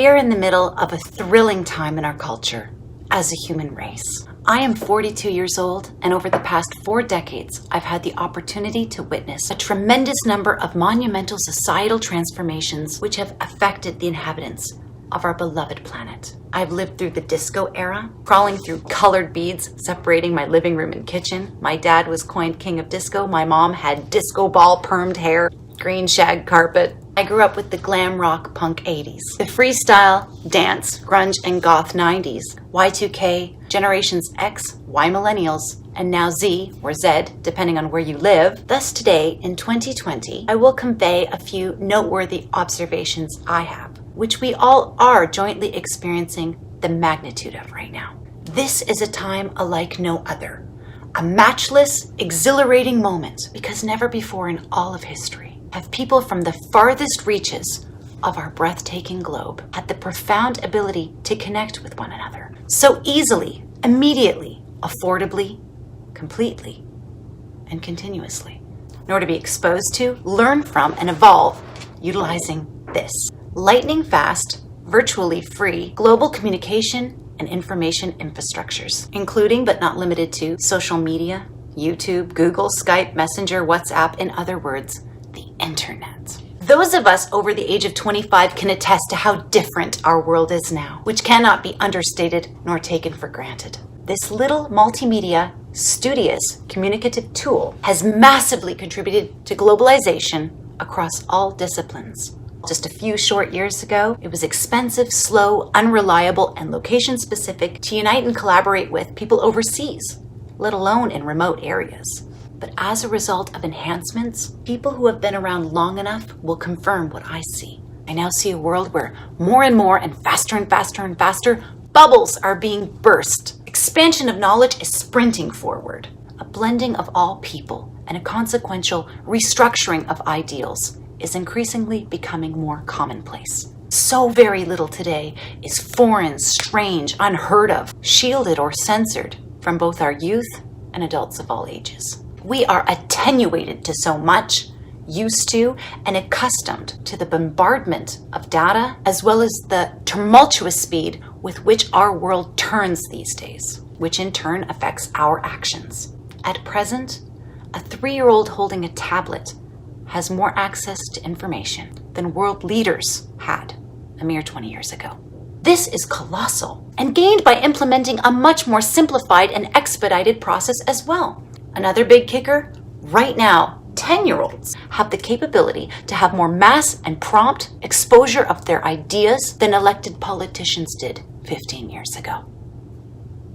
We are in the middle of a thrilling time in our culture as a human race. I am 42 years old, and over the past 4 decades, I've had the opportunity to witness a tremendous number of monumental societal transformations which have affected the inhabitants of our beloved planet. I've lived through the disco era, crawling through colored beads separating my living room and kitchen. My dad was coined king of disco. My mom had disco ball permed hair, green shag carpet. I grew up with the glam rock punk 80s, the freestyle, dance, grunge, and goth 90s, Y2K, Generations X, Y millennials, and now Z, or Z, depending on where you live. Thus today, in 2020, I will convey a few noteworthy observations I have, which we all are jointly experiencing the magnitude of right now. This is a time alike no other, a matchless, exhilarating moment, because never before in all of history have people from the farthest reaches of our breathtaking globe had the profound ability to connect with one another so easily, immediately, affordably, completely, and continuously, nor to be exposed to, learn from, and evolve utilizing this lightning fast, virtually free global communication and information infrastructures, including but not limited to social media, YouTube, Google, Skype, Messenger, WhatsApp, in other words, the internet. Those of us over the age of 25 can attest to how different our world is now, which cannot be understated nor taken for granted. This little multimedia, studious, communicative tool has massively contributed to globalization across all disciplines. Just a few short years ago, it was expensive, slow, unreliable, and location-specific to unite and collaborate with people overseas, let alone in remote areas. But as a result of enhancements, people who have been around long enough will confirm what I see. I now see a world where more and more and faster and faster and faster bubbles are being burst. Expansion of knowledge is sprinting forward. A blending of all people and a consequential restructuring of ideals is increasingly becoming more commonplace. So very little today is foreign, strange, unheard of, shielded or censored from both our youth and adults of all ages. We are attenuated to so much, used to, and accustomed to the bombardment of data, as well as the tumultuous speed with which our world turns these days, which in turn affects our actions. At present, a 3-year-old holding a tablet has more access to information than world leaders had a mere 20 years ago. This is colossal and gained by implementing a much more simplified and expedited process as well. Another big kicker, right now, 10-year-olds have the capability to have more mass and prompt exposure of their ideas than elected politicians did 15 years ago.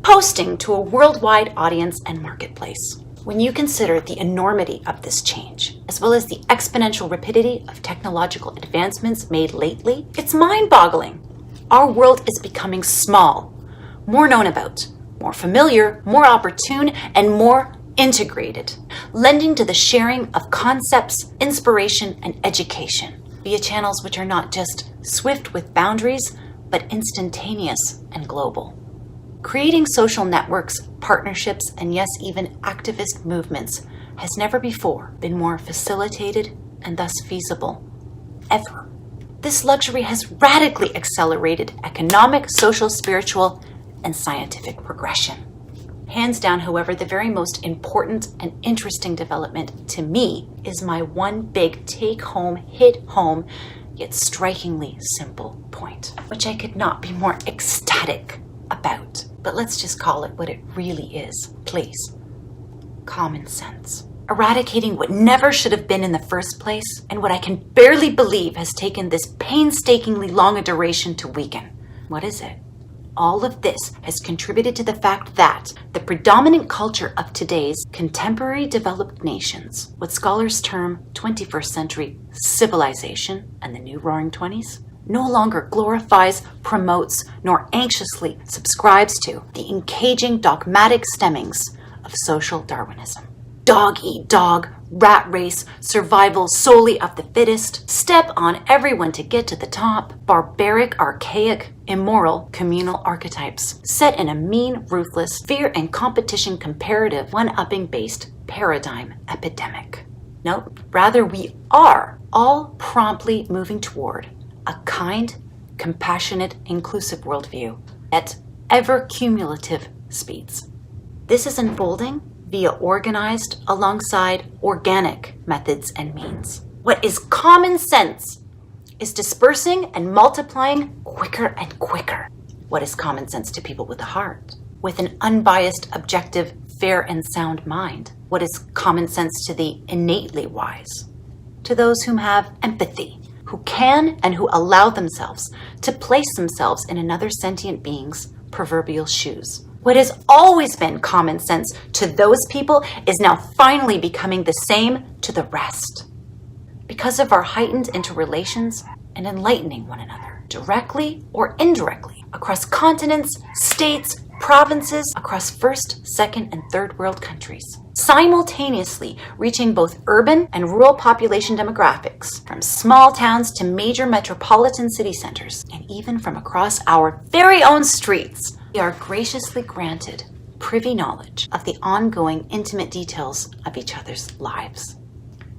Posting to a worldwide audience and marketplace. When you consider the enormity of this change, as well as the exponential rapidity of technological advancements made lately, it's mind-boggling. Our world is becoming small, more known about, more familiar, more opportune, and more integrated, lending to the sharing of concepts, inspiration, and education via channels which are not just swift with boundaries, but instantaneous and global. Creating social networks, partnerships, and yes, even activist movements has never before been more facilitated and thus feasible, ever. This luxury has radically accelerated economic, social, spiritual, and scientific progression. Hands down, however, the very most important and interesting development to me is my one big take-home, hit-home, yet strikingly simple point, which I could not be more ecstatic about. But let's just call it what it really is, please. Common sense. Eradicating what never should have been in the first place, and what I can barely believe has taken this painstakingly long a duration to weaken. What is it? All of this has contributed to the fact that the predominant culture of today's contemporary developed nations, what scholars term 21st century civilization and the new roaring 20s, no longer glorifies, promotes, nor anxiously subscribes to the engaging dogmatic stemmings of social Darwinism. Dog eat dog, rat race, survival solely of the fittest, step on everyone to get to the top, barbaric, archaic, immoral, communal archetypes, set in a mean, ruthless, fear and competition comparative, one-upping based paradigm epidemic. Nope, rather we are all promptly moving toward a kind compassionate, inclusive worldview at ever-cumulative speeds. This is unfolding via organized alongside organic methods and means. What is common sense is dispersing and multiplying quicker and quicker. What is common sense to people with a heart, with an unbiased, objective, fair and sound mind? What is common sense to the innately wise? To those whom have empathy, who can and who allow themselves to place themselves in another sentient being's proverbial shoes. What has always been common sense to those people is now finally becoming the same to the rest. Because of our heightened interrelations and enlightening one another, directly or indirectly, across continents, states, provinces, across first, second, and third world countries, simultaneously reaching both urban and rural population demographics, from small towns to major metropolitan city centers, and even from across our very own streets. We are graciously granted privy knowledge of the ongoing intimate details of each other's lives,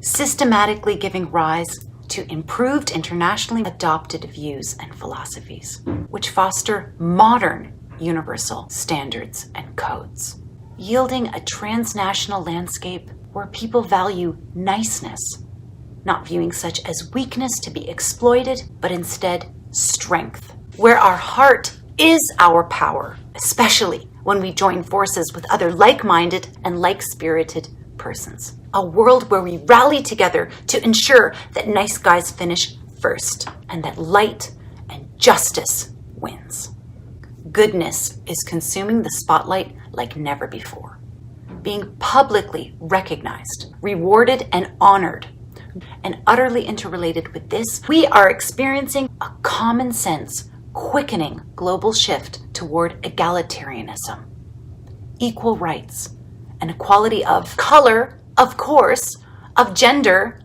systematically giving rise to improved internationally adopted views and philosophies, which foster modern universal standards and codes, yielding a transnational landscape where people value niceness, not viewing such as weakness to be exploited, but instead strength, where our heart is our power, especially when we join forces with other like-minded and like-spirited persons. A world where we rally together to ensure that nice guys finish first and that light and justice wins. Goodness is consuming the spotlight like never before, being publicly recognized, rewarded, and honored. And utterly interrelated with this, we are experiencing a common sense, quickening global shift toward egalitarianism, equal rights, and equality of color, of course, of gender,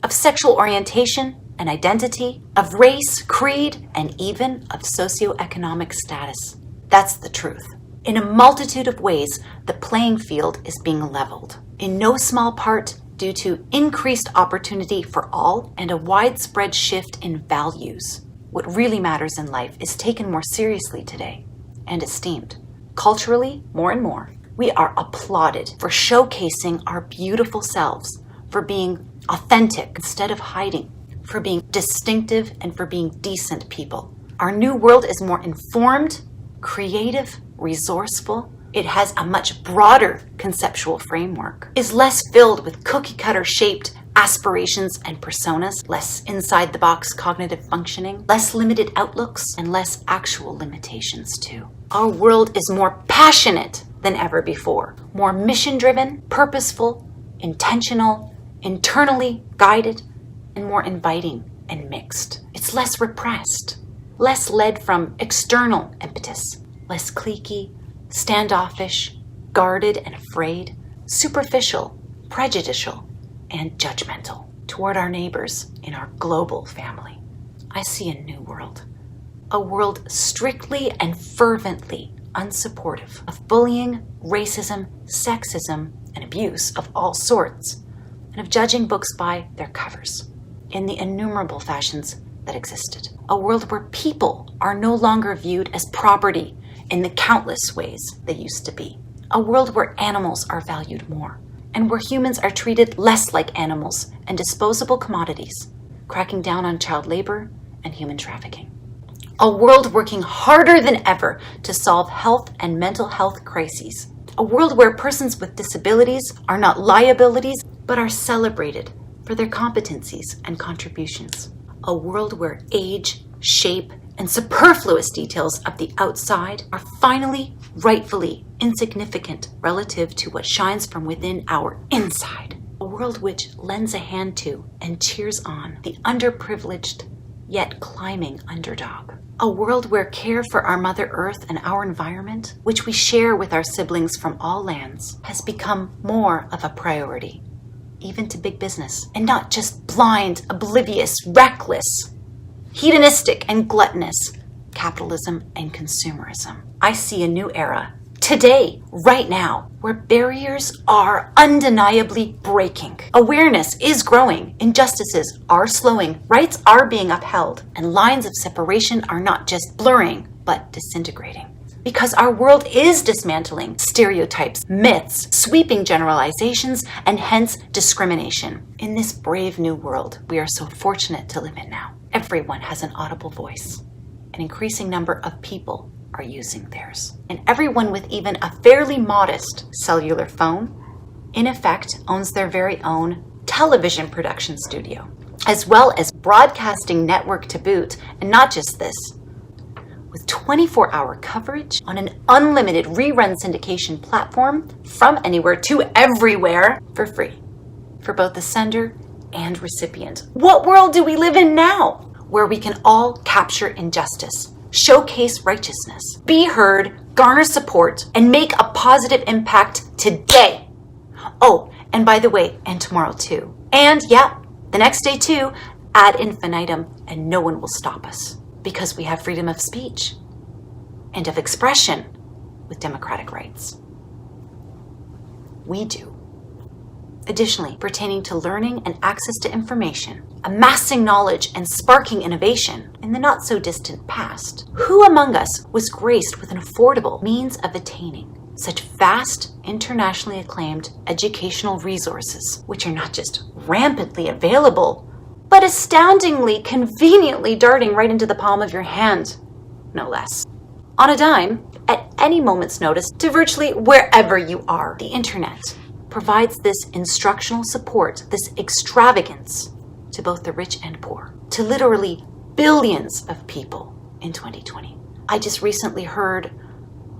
of sexual orientation and identity, of race, creed, and even of socioeconomic status. That's the truth. In a multitude of ways, the playing field is being leveled, in no small part due to increased opportunity for all and a widespread shift in values. What really matters in life is taken more seriously today and esteemed. Culturally, more and more, we are applauded for showcasing our beautiful selves, for being authentic instead of hiding, for being distinctive, and for being decent people. Our new world is more informed, creative, resourceful. It has a much broader conceptual framework, is less filled with cookie-cutter shaped aspirations and personas, less inside-the-box cognitive functioning, less limited outlooks, and less actual limitations too. Our world is more passionate than ever before, more mission-driven, purposeful, intentional, internally guided, and more inviting and mixed. It's less repressed, less led from external impetus, less cliquey, standoffish, guarded and afraid, superficial, prejudicial, and judgmental toward our neighbors in our global family. I see a new world, a world strictly and fervently unsupportive of bullying, racism, sexism, and abuse of all sorts, and of judging books by their covers in the innumerable fashions that existed. A world where people are no longer viewed as property in the countless ways they used to be. A world where animals are valued more, and where humans are treated less like animals and disposable commodities, cracking down on child labor and human trafficking. A world working harder than ever to solve health and mental health crises. A world where persons with disabilities are not liabilities, but are celebrated for their competencies and contributions. A world where age, shape, and superfluous details of the outside are finally, rightfully insignificant relative to what shines from within our inside. A world which lends a hand to and cheers on the underprivileged yet climbing underdog. A world where care for our Mother Earth and our environment, which we share with our siblings from all lands, has become more of a priority, even to big business, and not just blind, oblivious, reckless, hedonistic and gluttonous capitalism and consumerism. I see a new era Today, right now, where barriers are undeniably breaking. Awareness is growing, injustices are slowing, rights are being upheld, and lines of separation are not just blurring, but disintegrating. Because our world is dismantling stereotypes, myths, sweeping generalizations, and hence discrimination. In this brave new world we are so fortunate to live in now, everyone has an audible voice. An increasing number of people are using theirs. And everyone with even a fairly modest cellular phone, in effect, owns their very own television production studio, as well as broadcasting network to boot. And not just this, with 24-hour coverage on an unlimited rerun syndication platform from anywhere to everywhere for free, for both the sender and recipient. What world do we live in now, where we can all capture injustice, showcase righteousness, be heard, garner support, and make a positive impact today? Oh, and by the way, and tomorrow too. And yeah, the next day too, ad infinitum, and no one will stop us, because we have freedom of speech and of expression with democratic rights. We do. Additionally, pertaining to learning and access to information, amassing knowledge and sparking innovation in the not-so-distant past, who among us was graced with an affordable means of attaining such vast, internationally acclaimed educational resources, which are not just rampantly available, but astoundingly conveniently darting right into the palm of your hand, no less. On a dime, at any moment's notice, to virtually wherever you are. The internet provides this instructional support, this extravagance, to both the rich and poor, to literally billions of people in 2020. I just recently heard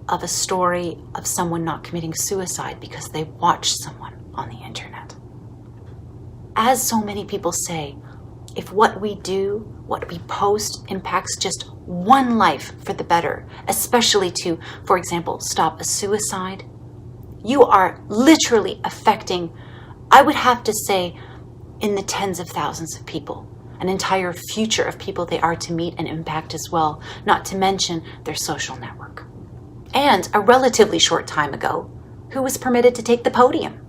of a story of someone not committing suicide because they watched someone on the internet. As so many people say, if what we do, what we post, impacts just one life for the better, especially to, for example, stop a suicide, you are literally affecting, I would have to say, in the tens of thousands of people, an entire future of people they are to meet and impact as well, not to mention their social network. And a relatively short time ago, who was permitted to take the podium,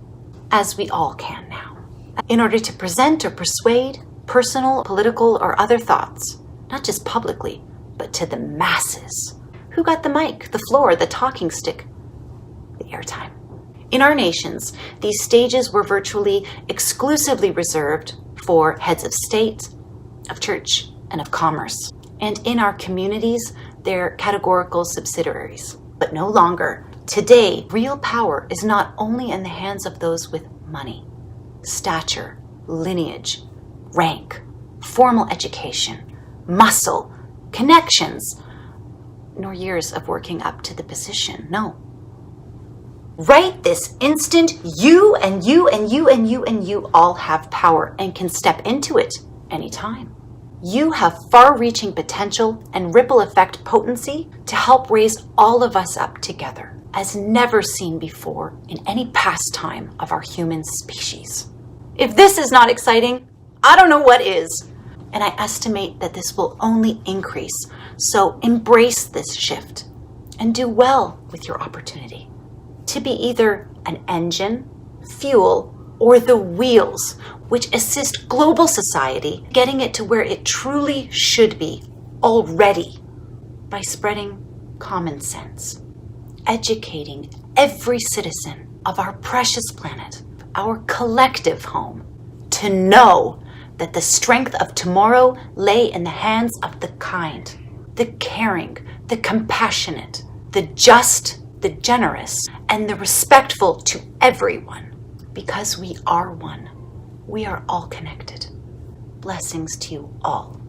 as we all can now, in order to present or persuade personal, political, or other thoughts, not just publicly, but to the masses. Who got the mic, the floor, the talking stick, the airtime? In our nations, these stages were virtually exclusively reserved for heads of state, of church, and of commerce. And in our communities, their categorical subsidiaries. But no longer. Today, real power is not only in the hands of those with money, stature, lineage, rank, formal education, muscle, connections, nor years of working up to the position. No. Right this instant, you and you and you and you and you all have power and can step into it anytime. You have far-reaching potential and ripple effect potency to help raise all of us up together, as never seen before in any past time of our human species. If this is not exciting, I don't know what is. And I estimate that this will only increase. So embrace this shift and do well with your opportunity to be either an engine, fuel, or the wheels which assist global society getting it to where it truly should be already by spreading common sense, educating every citizen of our precious planet, our collective home, to know that the strength of tomorrow lay in the hands of the kind, the caring, the compassionate, the just, the generous, and the respectful to everyone, because we are one. We are all connected. Blessings to you all.